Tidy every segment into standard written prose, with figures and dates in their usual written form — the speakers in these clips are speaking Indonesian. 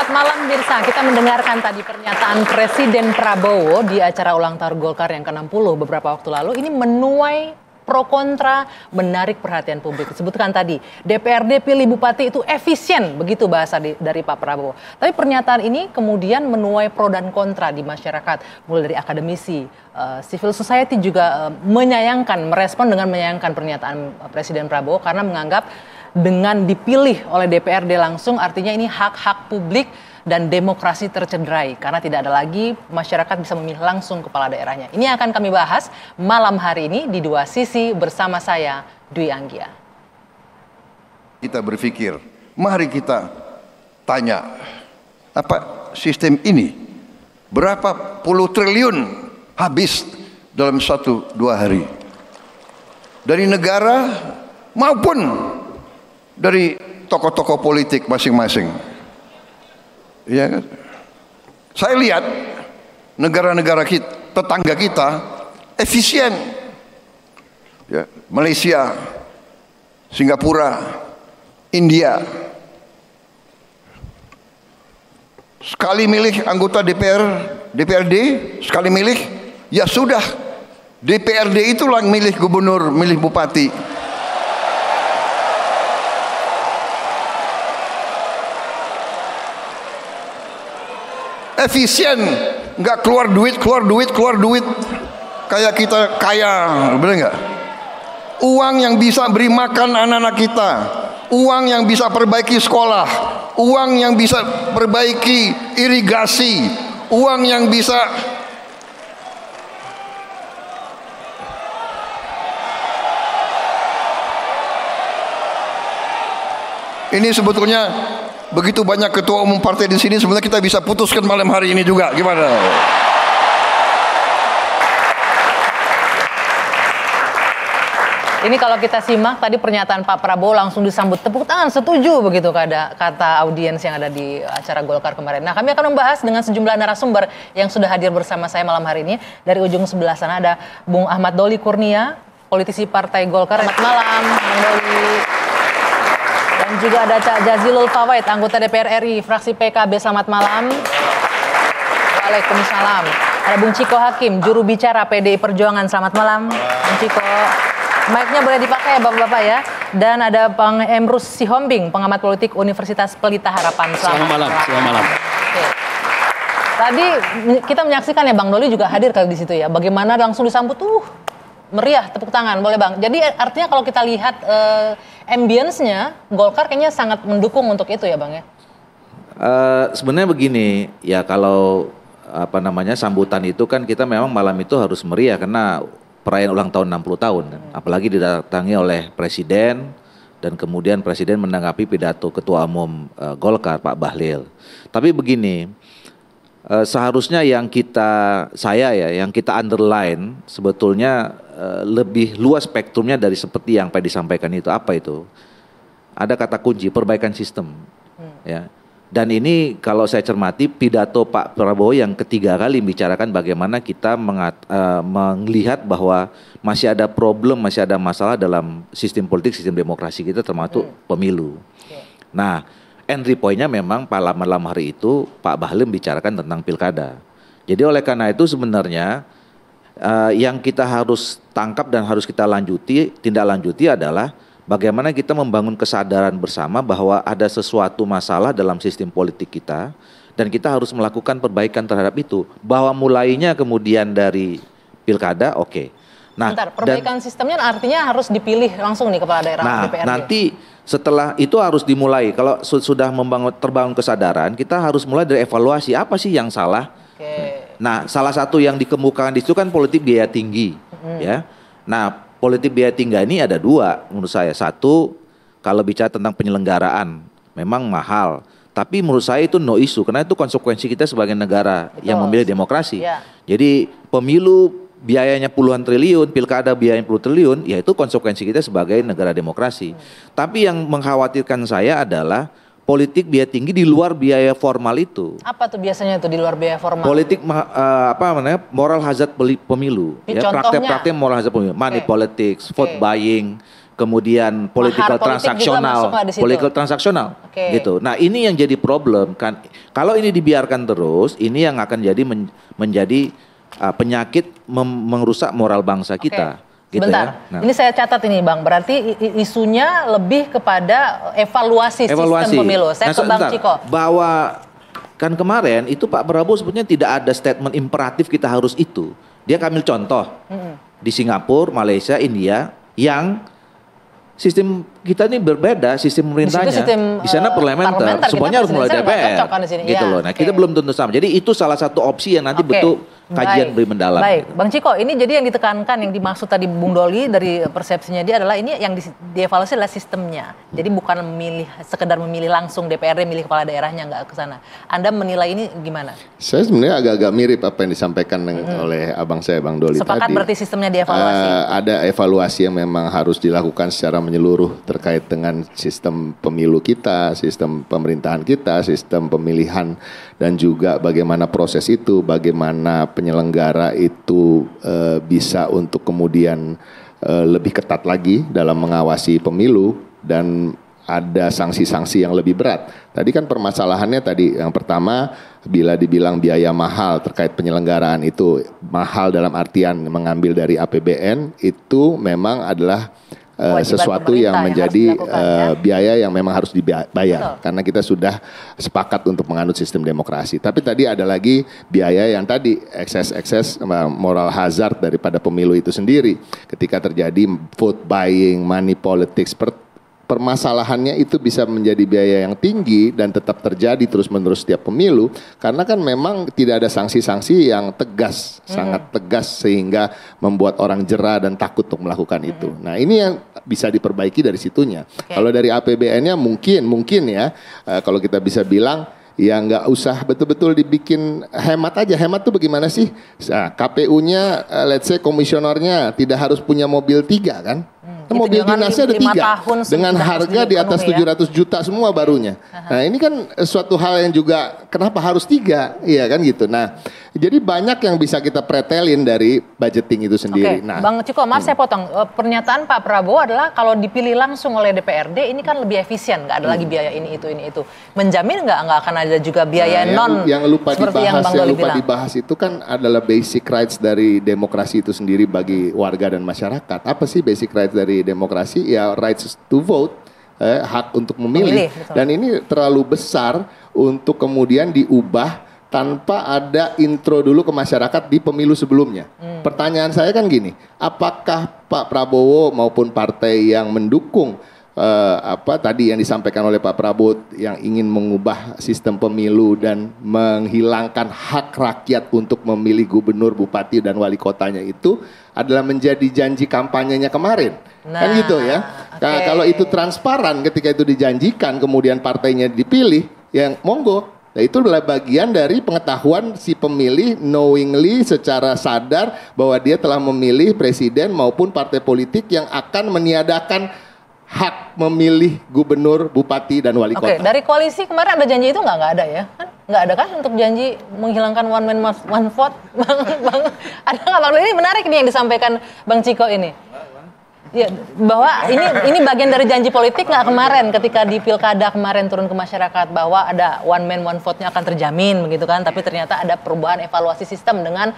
Selamat malam Mirsa, kita mendengarkan tadi pernyataan Presiden Prabowo di acara ulang tahun Golkar yang ke-60 beberapa waktu lalu. Ini menuai pro kontra, menarik perhatian publik. Disebutkan tadi, DPRD pilih bupati itu efisien, begitu bahasa dari Pak Prabowo. Tapi pernyataan ini kemudian menuai pro dan kontra di masyarakat, mulai dari akademisi, civil society juga merespon dengan menyayangkan pernyataan Presiden Prabowo karena menganggap dengan dipilih oleh DPRD langsung artinya ini hak-hak publik dan demokrasi tercederai karena tidak ada lagi masyarakat bisa memilih langsung kepala daerahnya. Ini akan kami bahas malam hari ini di Dua Sisi bersama saya Dwi Anggia. Kita berpikir, mari kita tanya, apa sistem ini berapa puluh triliun habis dalam 1-2 hari dari negara maupun dari tokoh-tokoh politik masing-masing. Ya kan? Saya lihat negara-negara tetangga kita efisien. Ya, Malaysia, Singapura, India. Sekali milih anggota DPRD, sekali milih, ya sudah. DPRD itulah yang milih gubernur, milih bupati. Efisien, nggak keluar duit, kayak kita kaya, bener nggak? Uang yang bisa beri makan anak-anak kita, uang yang bisa perbaiki sekolah, uang yang bisa perbaiki irigasi, uang yang bisa ini sebetulnya. Begitu banyak ketua umum partai di sini, sebenarnya kita bisa putuskan malam hari ini juga. Gimana? Ini kalau kita simak tadi pernyataan Pak Prabowo langsung disambut tepuk tangan, setuju begitu kata audiens yang ada di acara Golkar kemarin. Nah, kami akan membahas dengan sejumlah narasumber yang sudah hadir bersama saya malam hari ini. Dari ujung sebelah sana ada Bung Ahmad Doli Kurnia, politisi Partai Golkar. Selamat malam, Bung Doli. Dan juga ada Cak Jazilul Fawait, anggota DPR RI, fraksi PKB. Selamat malam. Waalaikumsalam. Ada Bung Ciko Hakim, juru bicara PDI Perjuangan. Selamat malam, Bung Ciko. Mic-nya boleh dipakai ya Bapak-Bapak ya. Dan ada Bang Emrus Sihombing, pengamat politik Universitas Pelita Harapan. Selamat malam. Oke. Tadi kita menyaksikan ya Bang Doli juga hadir kali di situ ya. Bagaimana langsung disambut meriah, tepuk tangan, boleh Bang. Jadi artinya kalau kita lihat ambience-nya, Golkar kayaknya sangat mendukung untuk itu ya Bang ya? Sebenarnya begini, ya kalau sambutan itu kan kita memang malam itu harus meriah karena perayaan ulang tahun 60 tahun. Apalagi didatangi oleh Presiden dan kemudian Presiden menanggapi pidato Ketua Umum Golkar Pak Bahlil. Tapi begini, seharusnya yang kita underline sebetulnya lebih luas spektrumnya dari seperti yang disampaikan itu. Apa itu? Ada kata kunci perbaikan sistem. Ya. Dan ini kalau saya cermati pidato Pak Prabowo yang ketiga kali membicarakan bagaimana kita melihat bahwa masih ada problem, masih ada masalah dalam sistem politik, sistem demokrasi kita termasuk pemilu. Nah, entry point-nya memang malam hari itu Pak Bahlil membicarakan tentang pilkada. Jadi oleh karena itu sebenarnya yang kita harus tangkap dan harus kita tindak lanjuti adalah bagaimana kita membangun kesadaran bersama bahwa ada sesuatu masalah dalam sistem politik kita dan kita harus melakukan perbaikan terhadap itu. Bahwa mulainya kemudian dari pilkada, oke. Nah, perbaikan sistemnya artinya harus dipilih langsung nih kepala daerah DPRD. Nanti setelah itu harus dimulai. Kalau sudah terbangun kesadaran, kita harus mulai dari evaluasi apa sih yang salah. Nah, salah satu yang dikemukakan di situ kan politik biaya tinggi, ya. Nah, politik biaya tinggi ini ada dua menurut saya. Satu, kalau bicara tentang penyelenggaraan, memang mahal. Tapi menurut saya itu no issue, karena itu konsekuensi kita sebagai negara yang memilih demokrasi. Jadi pemilu biayanya puluhan triliun, pilkada biayanya puluhan triliun, ya itu konsekuensi kita sebagai negara demokrasi. Tapi yang mengkhawatirkan saya adalah politik biaya tinggi di luar biaya formal itu. Apa tuh biasanya tuh di luar biaya formal? Politik moral hazard pemilu. Ya, praktek-praktek moral hazard pemilu, money politics, vote buying, kemudian Mahar politik juga masuk nggak di situ? political transaksional, gitu. Nah ini yang jadi problem kan. Kalau ini dibiarkan terus, ini yang akan jadi menjadi penyakit merusak moral bangsa kita. Gitu Sebentar, ya. Nah, ini saya catat ini Bang, berarti isunya lebih kepada evaluasi sistem pemilu. Saya ke Bang Ciko. Bahwa kan kemarin itu Pak Prabowo sebetulnya tidak ada statement imperatif kita harus itu. Dia ambil contoh di Singapura, Malaysia, India yang sistem kita ini berbeda, sistem pemerintahnya. Di sana parlementer, semuanya harus melalui DPR. Gitu loh. Nah, kita belum tentu sama. Jadi itu salah satu opsi yang nanti betul kajian lebih mendalam. Baik, Bang Ciko, ini jadi yang ditekankan, yang dimaksud tadi Bung Doli dari persepsinya dia adalah ini yang dievaluasi adalah sistemnya. Jadi bukan sekedar memilih langsung DPRD, milih kepala daerahnya, nggak ke sana. Anda menilai ini gimana? Saya sebenarnya agak-agak mirip apa yang disampaikan oleh abang saya, Bang Doli tadi. Sepakat berarti sistemnya dievaluasi? Ada evaluasi yang memang harus dilakukan secara menyeluruh terkait dengan sistem pemilu kita, sistem pemerintahan kita, sistem pemilihan, dan juga bagaimana proses itu, bagaimana penyelenggara itu bisa untuk kemudian lebih ketat lagi dalam mengawasi pemilu dan ada sanksi-sanksi yang lebih berat. Tadi kan permasalahannya tadi yang pertama bila dibilang biaya mahal terkait penyelenggaraan itu mahal dalam artian mengambil dari APBN itu memang adalah sesuatu yang menjadi biaya yang memang harus dibayar karena kita sudah sepakat untuk menganut sistem demokrasi. Tapi tadi ada lagi biaya yang tadi ekses moral hazard daripada pemilu itu sendiri. Ketika terjadi vote buying, money politics, permasalahannya itu bisa menjadi biaya yang tinggi dan tetap terjadi terus-menerus setiap pemilu karena kan memang tidak ada sanksi-sanksi yang tegas, sangat tegas sehingga membuat orang jera dan takut untuk melakukan itu. Nah ini yang bisa diperbaiki dari situnya. Kalau dari APBN-nya mungkin ya kalau kita bisa bilang ya nggak usah betul-betul dibikin hemat aja. Hemat tuh bagaimana sih? Nah, KPU-nya, let's say komisionernya tidak harus punya mobil 3 kan? Mobil dinasnya ada 3 dengan harga di atas 700 juta semua barunya. Nah ini kan suatu hal yang juga kenapa harus 3, iya kan gitu. Nah jadi banyak yang bisa kita pretelin dari budgeting itu sendiri. Nah, Bang Ciko, maaf saya potong. Pernyataan Pak Prabowo adalah kalau dipilih langsung oleh DPRD ini kan lebih efisien, nggak ada lagi biaya ini itu. Menjamin nggak akan ada juga biaya yang lupa seperti dibahas, yang Bang Doli dibahas itu kan adalah basic rights dari demokrasi itu sendiri bagi warga dan masyarakat. Apa sih basic rights dari demokrasi? Ya rights to vote, hak untuk memilih. Dan ini terlalu besar untuk kemudian diubah tanpa ada intro dulu ke masyarakat di pemilu sebelumnya. Pertanyaan saya kan gini, apakah Pak Prabowo maupun partai yang mendukung tadi yang disampaikan oleh Pak Prabowo yang ingin mengubah sistem pemilu dan menghilangkan hak rakyat untuk memilih gubernur, bupati dan wali kotanya itu adalah menjadi janji kampanyenya kemarin. Kan gitu ya. Nah, kalau itu transparan ketika itu dijanjikan kemudian partainya dipilih, yang monggo. Nah, itu adalah bagian dari pengetahuan si pemilih knowingly secara sadar bahwa dia telah memilih presiden maupun partai politik yang akan meniadakan hak memilih gubernur, bupati, dan wali kota. Dari koalisi kemarin ada janji itu nggak ada ya? Kan? Nggak ada kan untuk janji menghilangkan one man one vote? Bang, ada nggak Bang? Ini menarik nih yang disampaikan Bang Ciko ini. Ya, bahwa ini bagian dari janji politik nggak kemarin ketika di pilkada kemarin turun ke masyarakat bahwa ada one man one vote-nya akan terjamin begitu kan? Tapi ternyata ada perubahan evaluasi sistem dengan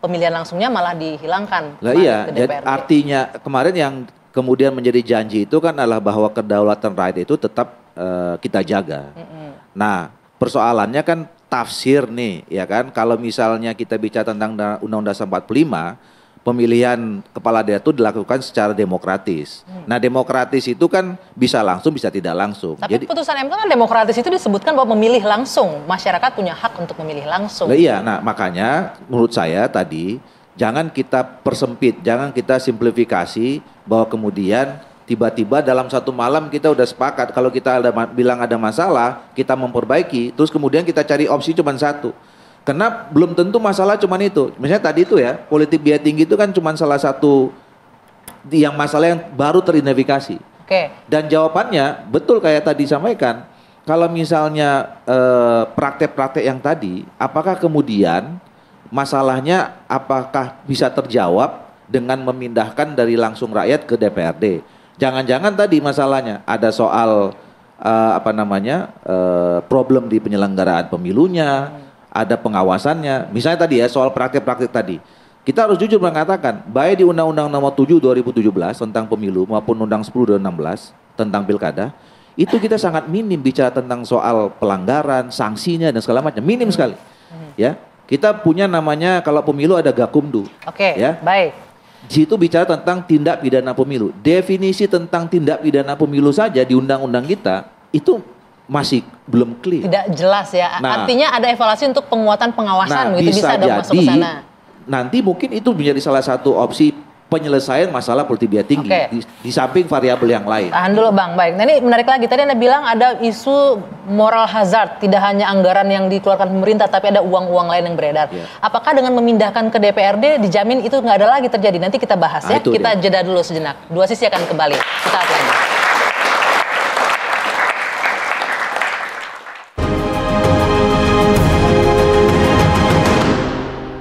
pemilihan langsungnya malah dihilangkan. Lah iya, jadi artinya kemarin yang kemudian menjadi janji itu kan adalah bahwa kedaulatan rakyat itu tetap kita jaga. Nah, persoalannya kan tafsir nih, ya kan? Kalau misalnya kita bicara tentang Undang-Undang 45, pemilihan kepala daerah itu dilakukan secara demokratis. Nah, demokratis itu kan bisa langsung, bisa tidak langsung. Tapi jadi, putusan MK kan demokratis itu disebutkan bahwa memilih langsung, masyarakat punya hak untuk memilih langsung. Iya, nah makanya menurut saya tadi jangan kita persempit, jangan kita simplifikasi bahwa kemudian tiba-tiba dalam satu malam kita udah sepakat kalau kita bilang ada masalah, kita memperbaiki, terus kemudian kita cari opsi cuma satu. Karena belum tentu masalah cuma itu. Misalnya tadi itu ya, politik biaya tinggi itu kan cuma salah satu yang masalah yang baru teridentifikasi. Dan jawabannya betul kayak tadi disampaikan, kalau misalnya praktek-praktek yang tadi, apakah kemudian masalahnya apakah bisa terjawab dengan memindahkan dari langsung rakyat ke DPRD? Jangan-jangan tadi masalahnya ada soal problem di penyelenggaraan pemilunya, ada pengawasannya. Misalnya tadi ya soal praktik-praktik tadi. Kita harus jujur mengatakan, baik di Undang-Undang Nomor 7 2017 tentang pemilu maupun Undang 10 2016 tentang pilkada, itu kita sangat minim bicara tentang soal pelanggaran, sanksinya dan segala macam, minim sekali. Ya, kita punya namanya kalau pemilu ada Gakumdu. Oke, ya. Baik. Di situ bicara tentang tindak pidana pemilu. Definisi tentang tindak pidana pemilu saja di undang-undang kita itu masih belum clear. Tidak jelas ya. Nah, artinya ada evaluasi untuk penguatan pengawasan, begitu bisa dong masuk ke jadi sana. nanti mungkin itu menjadi salah satu opsi penyelesaian masalah politik biaya tinggi di samping variabel yang lain. Tahan dulu Bang, baik. Nah ini menarik lagi, tadi Anda bilang ada isu moral hazard, tidak hanya anggaran yang dikeluarkan pemerintah, tapi ada uang-uang lain yang beredar. Apakah dengan memindahkan ke DPRD dijamin itu nggak ada lagi terjadi? Nanti kita bahas ya, kita jeda dulu sejenak. Dua Sisi akan kembali. Kita lihat lagi.